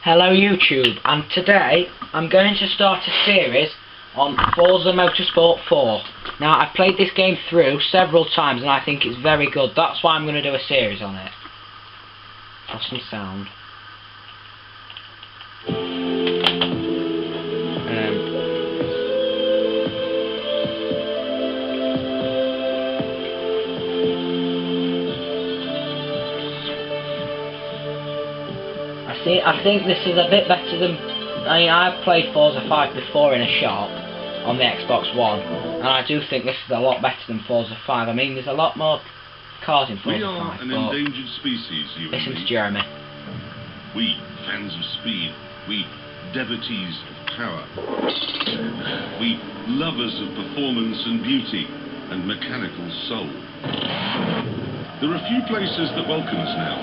Hello YouTube, and today I'm going to start a series on Forza Motorsport 4. Now, I've played this game through several times and I think it's very good. That's why I'm going to do a series on it. Have some sound. I think this is a bit better than... I've played Forza 5 before in a shop on the Xbox One, and I do think this is a lot better than Forza 5. I mean, there's a lot more cars in Forza 5. We are an endangered species, you and listen me. to Jeremy. We, fans of speed. We, devotees of power. We, lovers of performance and beauty and mechanical soul. There are few places that welcome us now.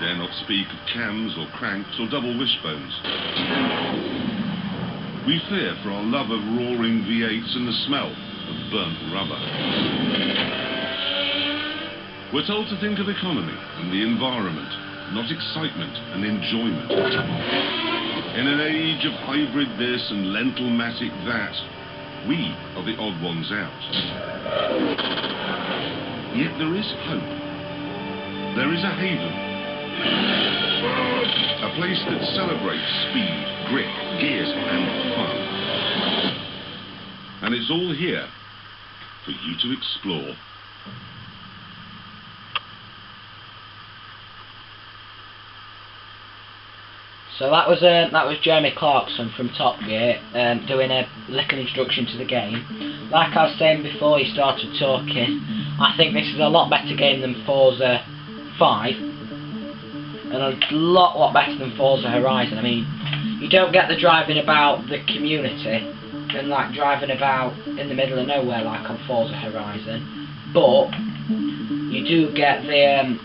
Dare not speak of cams or cranks or double wishbones. We fear for our love of roaring V8s and the smell of burnt rubber. We're told to think of economy and the environment, not excitement and enjoyment. In an age of hybrid this and lentil-matic that, we are the odd ones out. Yet there is hope. There is a haven. A place that celebrates speed, grit, gears and fun. And it's all here for you to explore. So that was Jeremy Clarkson from Top Gear doing a little introduction to the game. Like I was saying before he started talking, I think this is a lot better game than Forza 5. And a lot better than Forza Horizon. I mean, you don't get the driving about the community and like driving about in the middle of nowhere like on Forza Horizon, but you do get the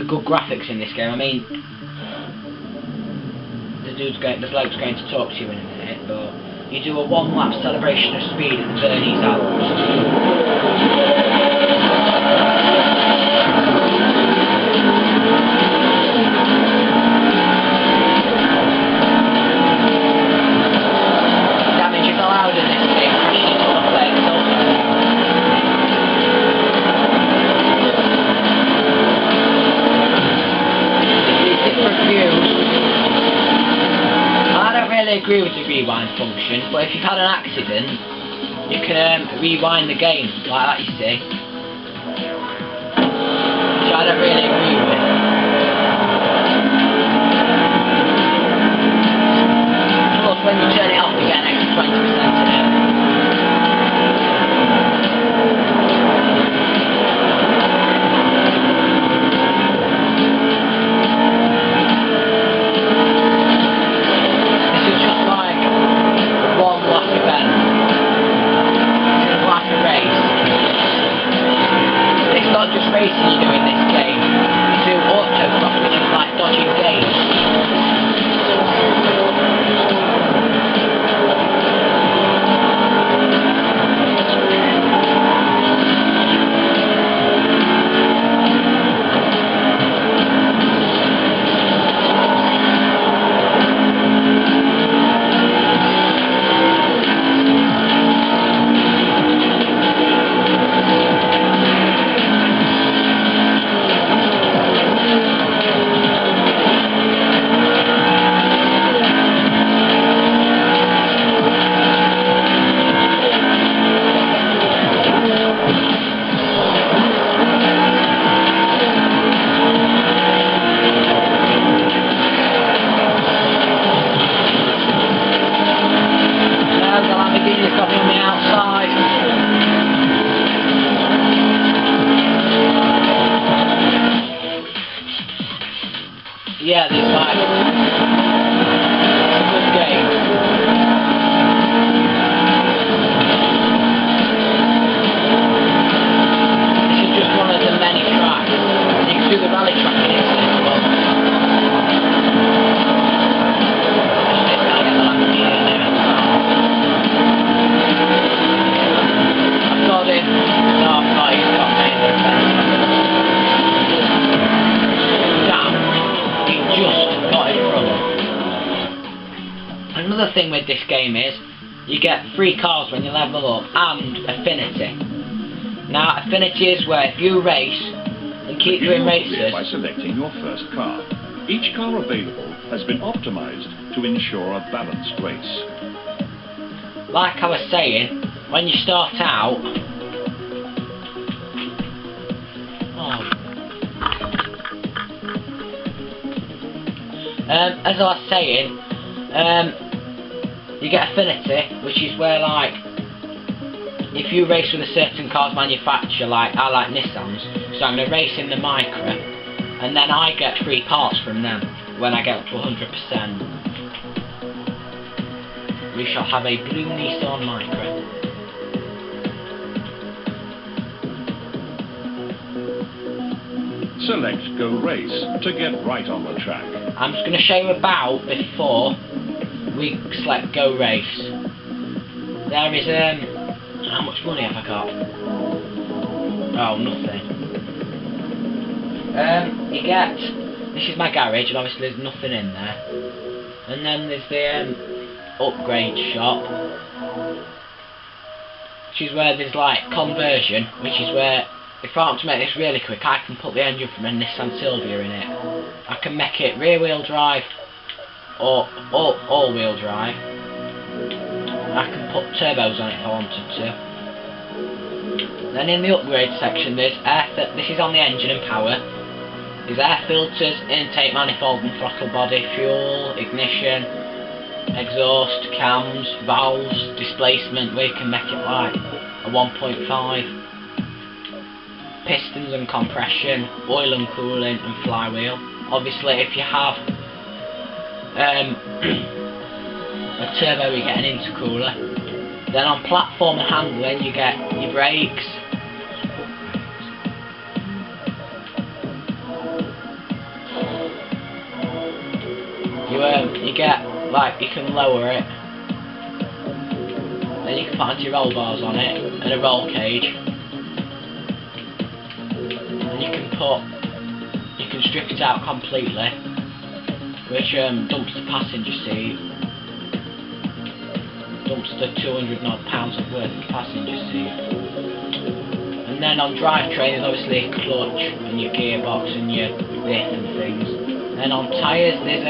good graphics in this game. I mean, the bloke's going to talk to you in a minute, but you do a one-lap celebration of speed in the Bernese Alps. I agree with the rewind function, but if you've had an accident, you can rewind the game like that, you see. Which I don't really agree with. Plus, when you turn it off, you get an extra 20% in it. Racing you do in this game, Another thing with this game is you get free cars when you level up, and affinity. Now affinity is where if you race and keep doing races by selecting your first car. Each car available has been optimized to ensure a balanced race. Like I was saying, when you start out, as I was saying, you get affinity, which is where, like, if you race with a certain car's manufacturer, like I like Nissans, so I'm going to race in the Micra, and then I get free parts from them when I get up to 100%. We shall have a blue Nissan Micra. Select Go Race to get right on the track. I'm just going to show you about before we select Go Race. There is, how much money have I got? Oh, nothing. You get, this is my garage, and obviously there's nothing in there. And then there's the upgrade shop, which is where there's like conversion, which is where, if I want to make this really quick, I can put the engine from a Nissan Silvia in it. I can make it rear wheel drive or all wheel drive. I can put turbos on it if I wanted to. Then in the upgrade section there's this is on the engine and power. There's air filters, intake manifold and throttle body, fuel, ignition, exhaust, cams, valves, displacement, where you can make it like a 1.5, pistons and compression, oil and cooling and flywheel. Obviously if you have a turbo you get an intercooler. Then on platform and handling you get your brakes, you get, like, you can lower it, then you can put anti-roll bars on it and a roll cage, and you can strip it out completely, which dumps the passenger seat, dumps the 200 odd pounds of worth of passenger seat. And then on drivetrain there's obviously a clutch and your gearbox and your diff and things. Then on tyres there's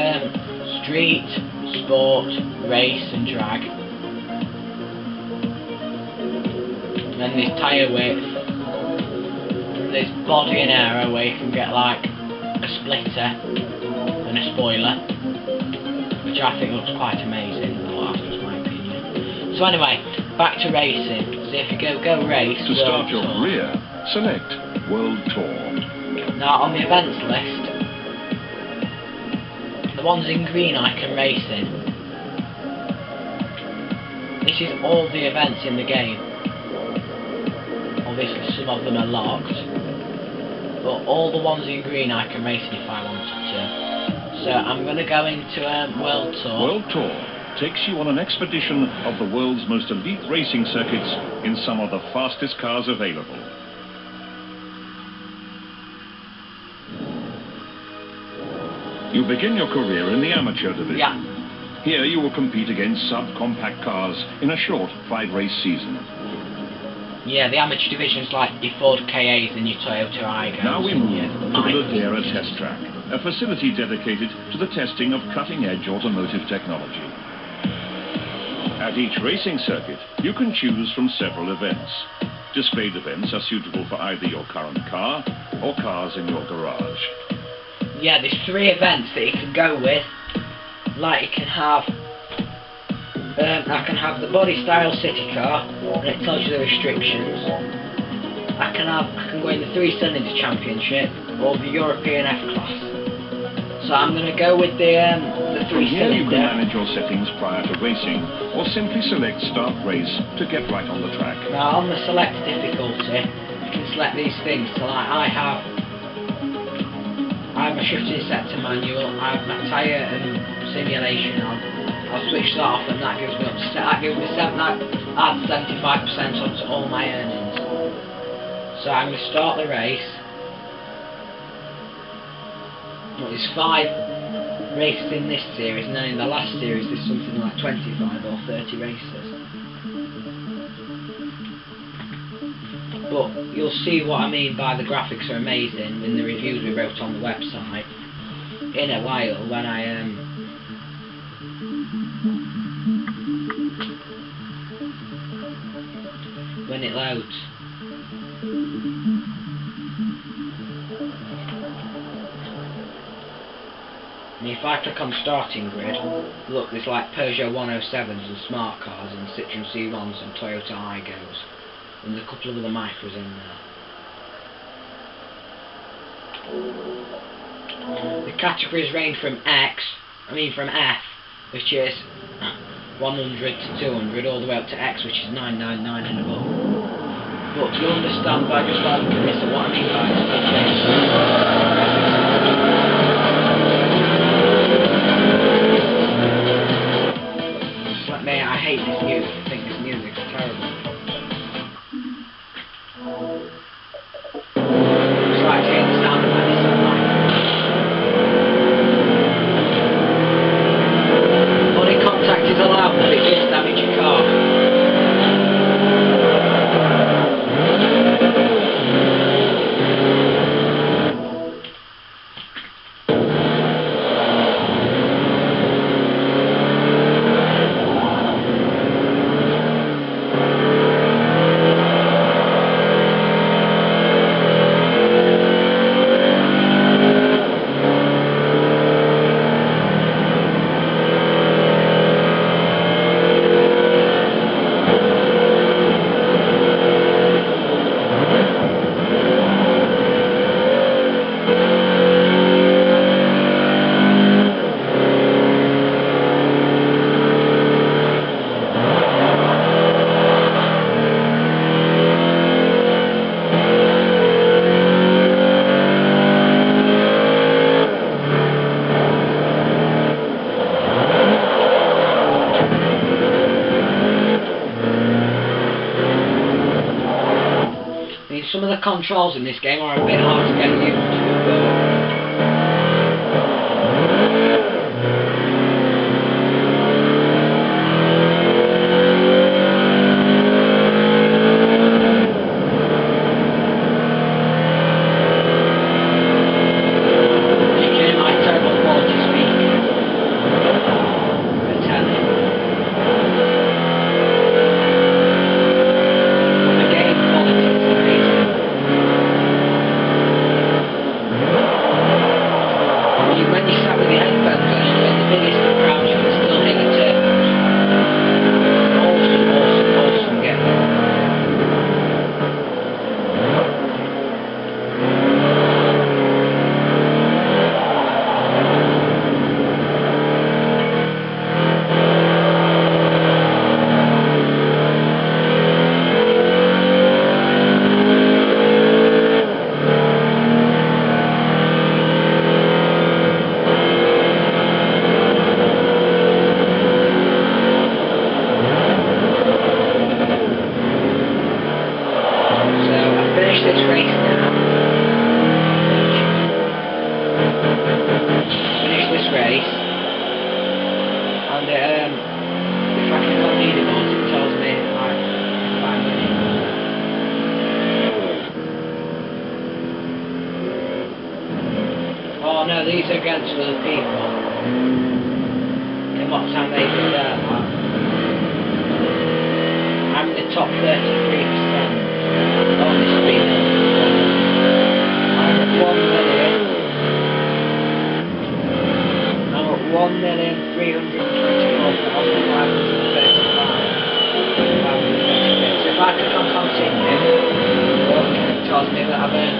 street, sport, race and drag. And then there's tyre width. And there's body and aero where you can get like a splitter and a spoiler, which I think looks quite amazing. Well, that's my opinion. So anyway, back to racing. So if you go race, to start your career, select World Tour. Now on the events list, the ones in green I can race in. This is all the events in the game. Obviously some of them are locked, but all the ones in green I can race in if I wanted to. So I'm going to go into World Tour. World Tour takes you on an expedition of the world's most elite racing circuits in some of the fastest cars available. You begin your career in the amateur division. Yeah. Here you will compete against subcompact cars in a short 5-race season. Yeah, the amateur division's like your Ford KAs and your Toyota Aygo's. Now we move to the Ladera Test Track, a facility dedicated to the testing of cutting-edge automotive technology. At each racing circuit, you can choose from several events. Displayed events are suitable for either your current car or cars in your garage. Yeah, there's 3 events that you can go with. Like you can have, I can have the body style city car, and it tells you the restrictions. I can go in the 3-cylinder championship or the European F class. So I'm going to go with the 3-cylinder. Here you can manage your settings prior to racing, or simply select Start Race to get right on the track. Now on the select difficulty, you can select these things. So like I have my shifting set to manual, I have my tyre and simulation on. I'll switch that off and that gives me up to that adds 75% onto all my earnings. So I'm going to start the race. Well, there's 5 races in this series, and then in the last series there's something like 25 or 30 races. But you'll see what I mean by the graphics are amazing in the reviews we wrote on the website in a while when when it loads. And if I click on starting grid, look, there's like Peugeot 107s and smart cars and Citroen C1s and Toyota Aigos, and there's a couple of other micros in there. The categories range from F, which is 100 to 200, all the way up to X, which is 999 and above. But you understand by just looking at this and what I mean by this. Like me, I hate this music. I think this music's terrible. It's like hearing the sound of my Nissan Micro. Only contact is allowed if it does damage your car. Some of the controls in this game are a bit hard to get used to. Oh no, these are against other people. In what time they do that? I'm in the top 33%. On this speed. I'm at 1,324,535. So if I click on continue, it tells me that I've earned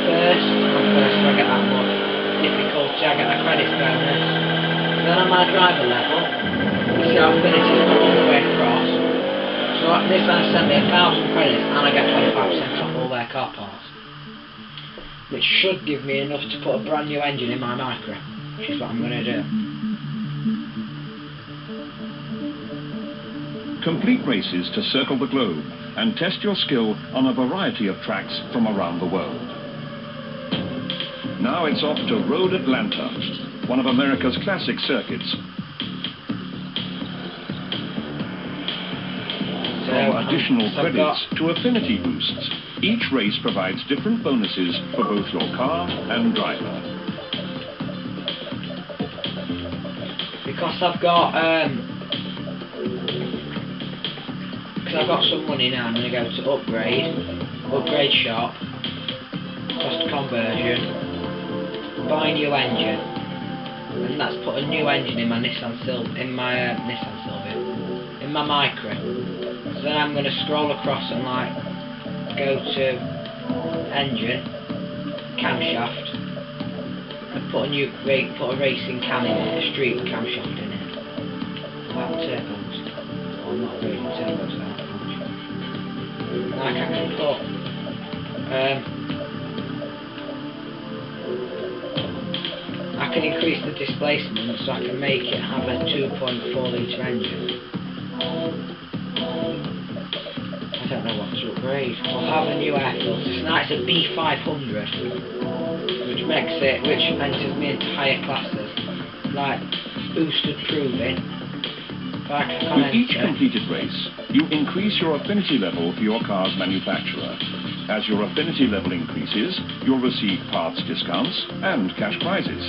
first, so I get that much. Difficulty, I get a credits bonus. Then on my driver level, you see how finishes all the way across. So this one sent me 1,000 credits and I get 25% off all their car parts. Which should give me enough to put a brand new engine in my Micro, which is what I'm going to do. Complete races to circle the globe and test your skill on a variety of tracks from around the world. Now it's off to Road Atlanta. one of America's classic circuits. From additional credits to affinity boosts, each race provides different bonuses for both your car and driver. Because I've got some money now, I'm going to go to upgrade shop, cost conversion, buy new engine, and that's put a new engine in my Nissan Silvia, in my Micra. So then I'm going to scroll across and like go to engine, camshaft, and put a racing cam in it, a street camshaft in it. Well, turbos, or not really turbos that much. Like I can put I can increase the displacement so I can make it have a 2.4 litre engine. I don't know what to upgrade. I'll have a new air filter. So now it's a B500, which enters me into higher classes, like boosted proving. With each completed race, you increase your affinity level for your car's manufacturer. As your affinity level increases, you'll receive parts discounts and cash prizes.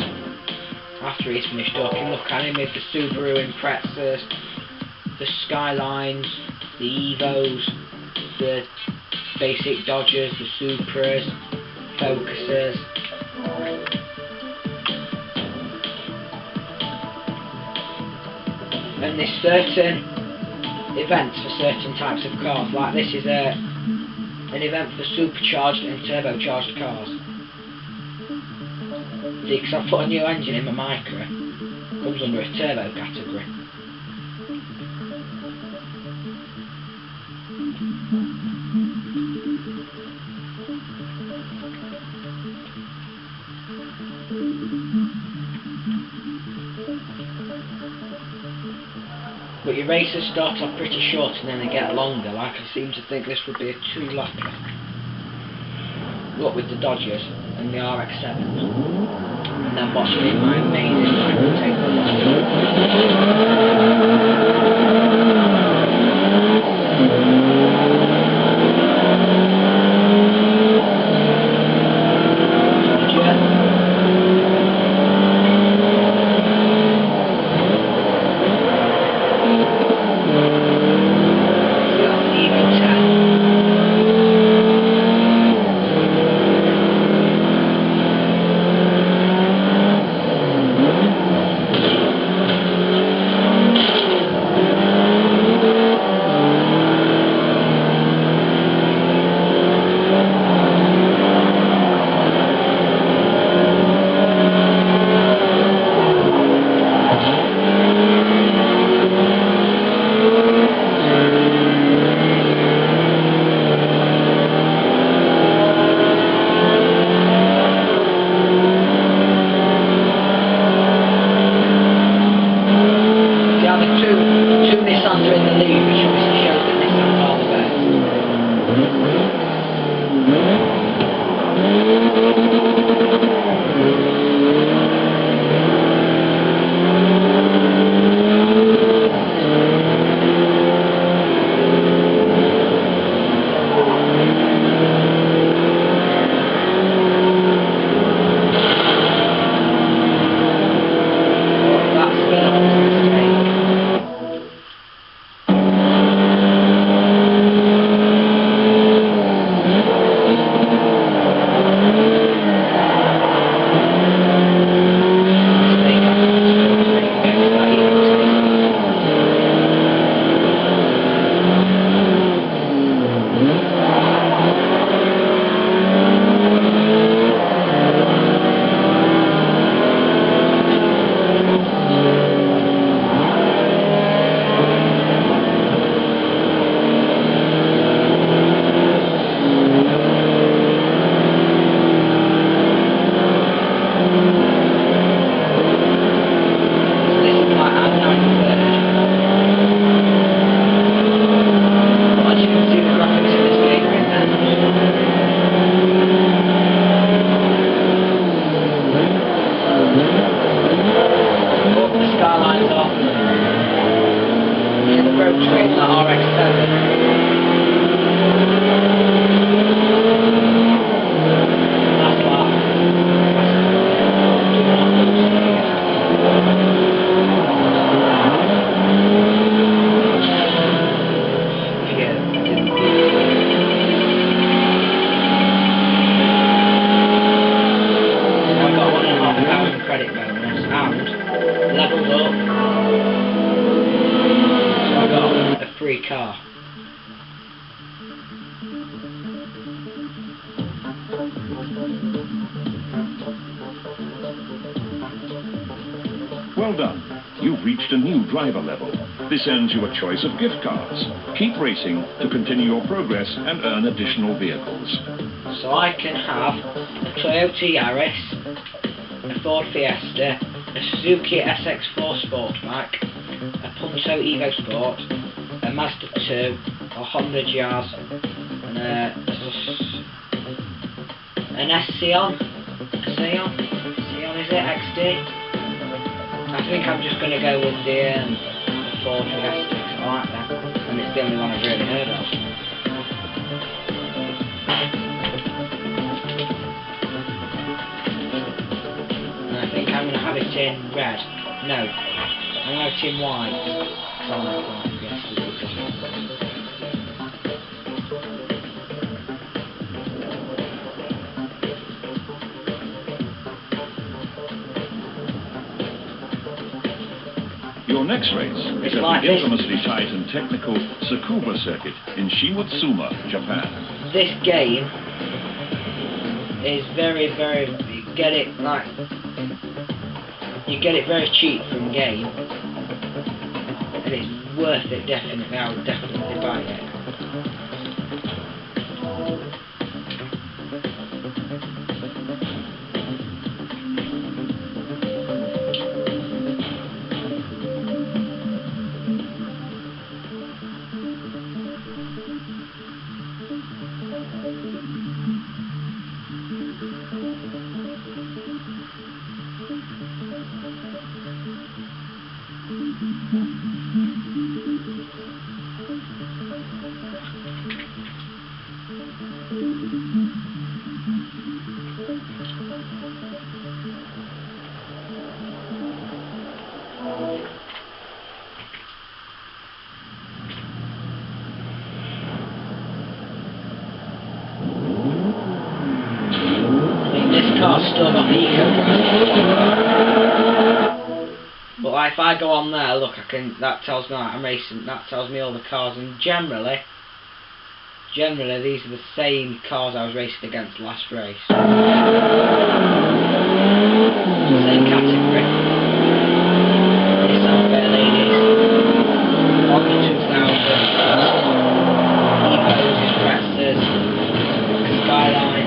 After he's finished talking, look at him with the Subaru Imprezas, the Skylines, the Evos, the basic Dodgers, the Supras, Focuses. And there's certain events for certain types of cars, like this is an event for supercharged and turbocharged cars. See, because I've put a new engine in my Micra, it comes under a turbo category. But your races start off pretty short and then they get longer. Like I seem to think this would be a 2-lapper. What with the Dodgers and the RX-7s. And then watch me in my amazing Micra take the Straight in that RX-7. That's like... I got 1,500 credit bonus and leveled up. So I got a free car. Well done. You've reached a new driver level. This earns you a choice of gift cards. Keep racing to continue your progress and earn additional vehicles. So I can have a Toyota Yaris, a Ford Fiesta, a Suzuki SX4 Sportback, a Punto Evo Sport, a Mazda 2, a Honda Jazz, and an Scion is it, XD? I think I'm just going to go with the Ford Fiesta, 'cause I like that, and it's the only one I've really heard of. And I think I'm going to have it in red. No, I'm going to have it in white, 'cause I like white Fiestas. Your next race is at like the this. infamously tight and technical Tsukuba circuit in Shiwatsuma, Japan. This game is very, you get it very cheap from game, and it's worth it definitely. I would definitely buy it. Car's still got the eco drive. But like, if I go on there, look, that tells me that I'm racing, that tells me all the cars, and generally these are the same cars I was racing against last race. Same category. Nissan Fair Ladies, Honda 2000, Evos, Impressas, Skyline.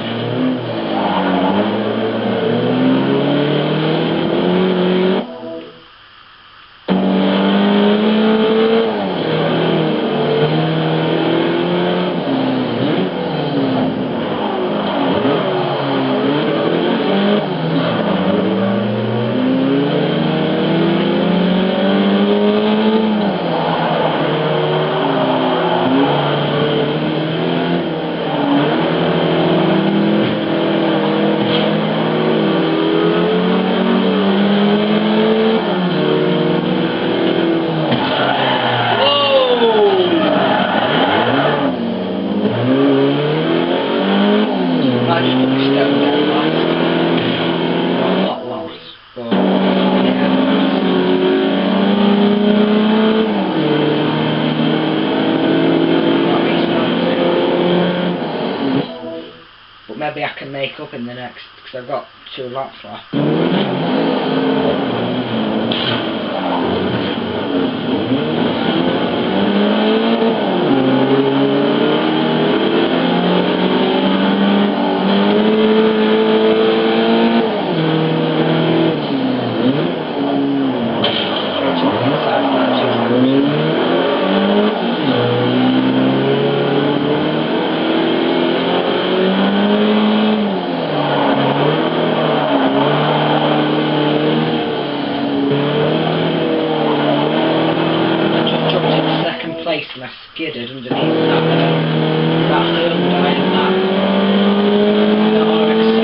Maybe I can make up in the next, because I've got 2 laps left. missed and I skidded underneath that Hyundai and that RX-7.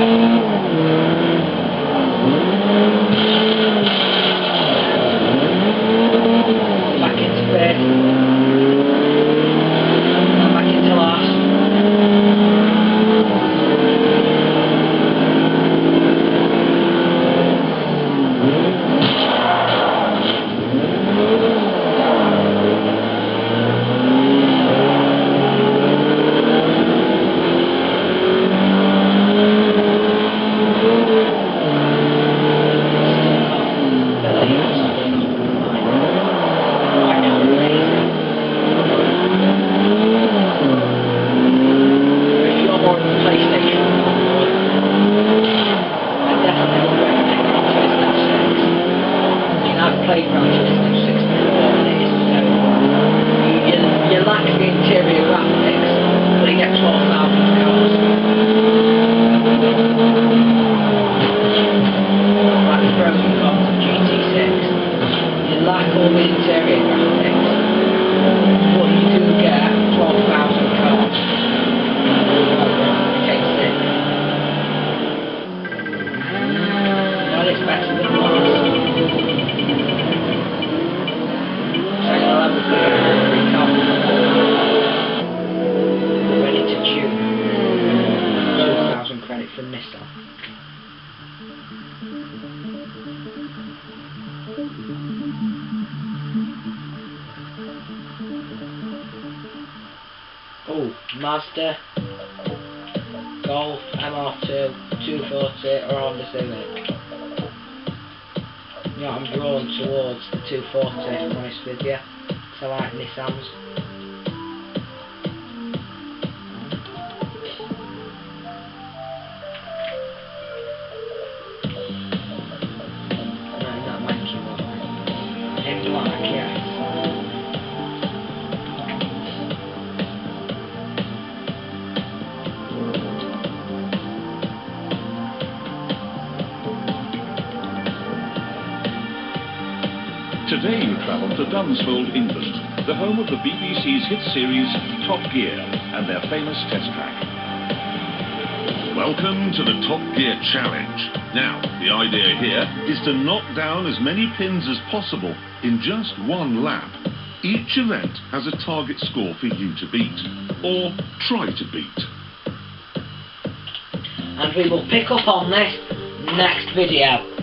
Back into fifth. And back into last. Playground system 64 and it is so you lack the interior graphics, but you get 12,000 cars. Like the pros and cons of GT6, you lack all the interior graphics, but you do get 12,000 cars. Okay, sick. Well, it's better than last. Ready to tune. 2,000 credit from Nissan. Oh, Mazda, Golf, MR2, 240 or Honda Civic. Yeah, I'm drawn towards the 240, if I'm honest with you. So I like Nissans. No, not Mackie one. In black, yes. Today you travel to Dunsfold, England, the home of the BBC's hit series Top Gear and their famous test track. Welcome to the Top Gear Challenge. Now, the idea here is to knock down as many pins as possible in just one lap. Each event has a target score for you to beat, or try to beat. And we will pick up on this next video.